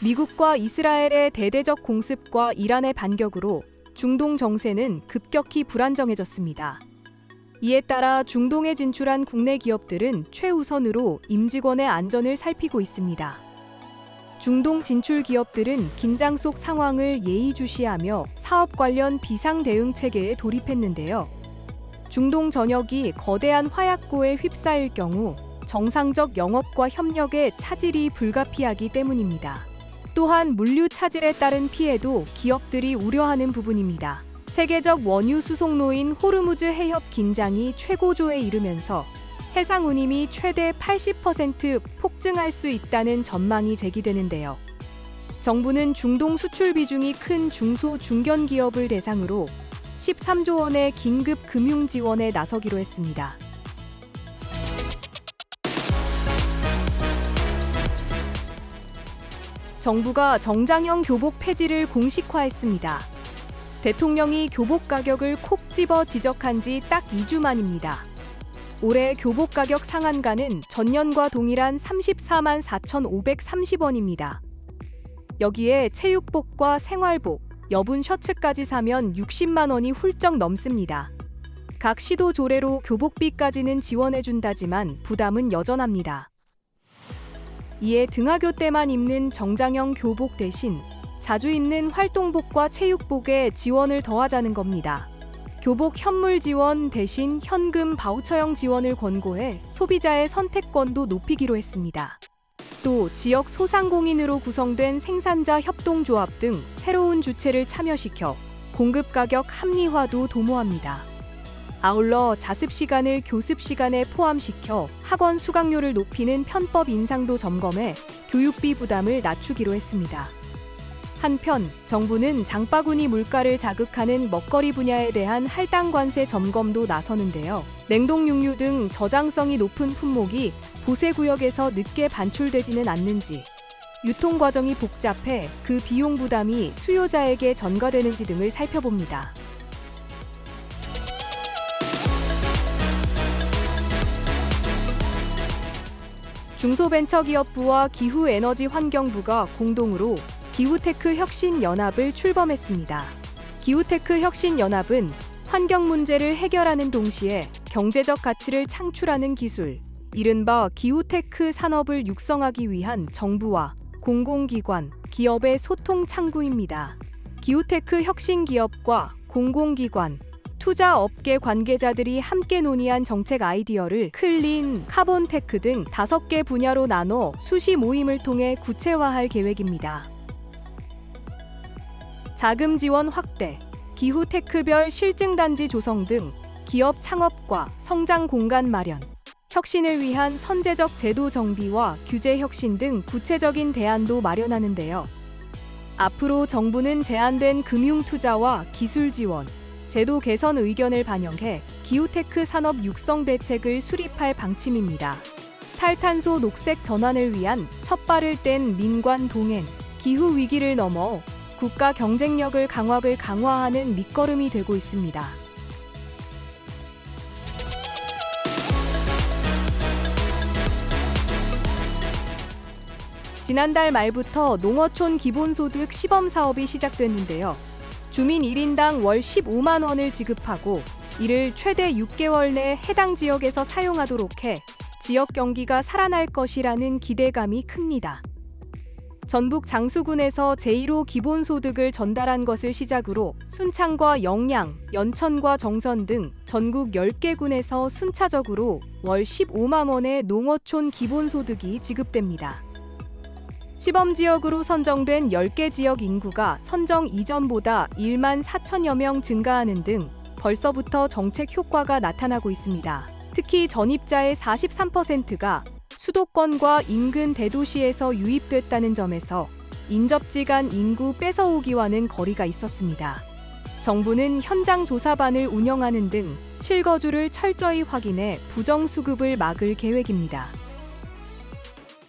미국과 이스라엘의 대대적 공습과 이란의 반격으로 중동 정세는 급격히 불안정해졌습니다. 이에 따라 중동에 진출한 국내 기업들은 최우선으로 임직원의 안전을 살피고 있습니다. 중동 진출 기업들은 긴장 속 상황을 예의주시하며 사업 관련 비상 대응 체계에 돌입했는데요. 중동 전역이 거대한 화약고에 휩싸일 경우 정상적 영업과 협력에 차질이 불가피하기 때문입니다. 또한 물류 차질에 따른 피해도 기업들이 우려하는 부분입니다. 세계적 원유 수송로인 호르무즈 해협 긴장이 최고조에 이르면서 해상 운임이 최대 80% 폭증할 수 있다는 전망이 제기되는데요. 정부는 중동 수출 비중이 큰 중소 중견 기업을 대상으로 13조 원의 긴급 금융 지원에 나서기로 했습니다. 정부가 정장형 교복 폐지를 공식화했습니다. 대통령이 교복 가격을 콕 집어 지적한 지 딱 2주 만입니다. 올해 교복 가격 상한가는 전년과 동일한 34만 4,530원입니다. 여기에 체육복과 생활복, 여분 셔츠까지 사면 60만 원이 훌쩍 넘습니다. 각 시도 조례로 교복비까지는 지원해준다지만 부담은 여전합니다. 이에 등하교 때만 입는 정장형 교복 대신 자주 입는 활동복과 체육복에 지원을 더하자는 겁니다. 교복 현물 지원 대신 현금 바우처형 지원을 권고해 소비자의 선택권도 높이기로 했습니다. 또 지역 소상공인으로 구성된 생산자 협동조합 등 새로운 주체를 참여시켜 공급 가격 합리화도 도모합니다. 아울러 자습 시간을 교습 시간에 포함시켜 학원 수강료를 높이는 편법 인상도 점검해 교육비 부담을 낮추기로 했습니다. 한편 정부는 장바구니 물가를 자극하는 먹거리 분야에 대한 할당 관세 점검도 나서는데요. 냉동육류 등 저장성이 높은 품목이 보세구역에서 늦게 반출되지는 않는지, 유통 과정이 복잡해 그 비용 부담이 수요자에게 전가되는지 등을 살펴봅니다. 중소벤처기업부와 기후에너지환경부가 공동으로 기후테크 혁신연합을 출범했습니다. 기후테크 혁신연합은 환경 문제를 해결하는 동시에 경제적 가치를 창출하는 기술, 이른바 기후테크 산업을 육성하기 위한 정부와 공공기관, 기업의 소통 창구입니다. 기후테크 혁신기업과 공공기관, 투자업계 관계자들이 함께 논의한 정책 아이디어를 클린, 카본테크 등 5개 분야로 나눠 수시 모임을 통해 구체화할 계획입니다. 자금 지원 확대, 기후 테크별 실증단지 조성 등 기업 창업과 성장 공간 마련, 혁신을 위한 선제적 제도 정비와 규제 혁신 등 구체적인 대안도 마련하는데요. 앞으로 정부는 제한된 금융 투자와 기술 지원, 제도 개선 의견을 반영해 기후테크 산업 육성 대책을 수립할 방침입니다. 탈탄소 녹색 전환을 위한 첫 발을 뗀 민관 동행, 기후 위기를 넘어 국가 경쟁력을 강화하는 밑거름이 되고 있습니다. 지난달 말부터 농어촌 기본소득 시범 사업이 시작됐는데요. 주민 1인당 월 15만 원을 지급하고 이를 최대 6개월 내 해당 지역에서 사용하도록 해 지역 경기가 살아날 것이라는 기대감이 큽니다. 전북 장수군에서 제1호 기본소득을 전달한 것을 시작으로 순창과 영양, 연천과 정선 등 전국 10개 군에서 순차적으로 월 15만 원의 농어촌 기본소득이 지급됩니다. 시범지역으로 선정된 10개 지역 인구가 선정 이전보다 1만 4천여 명 증가하는 등 벌써부터 정책 효과가 나타나고 있습니다. 특히 전입자의 43%가 수도권과 인근 대도시에서 유입됐다는 점에서 인접지 간 인구 뺏어오기와는 거리가 있었습니다. 정부는 현장 조사반을 운영하는 등 실거주를 철저히 확인해 부정수급을 막을 계획입니다.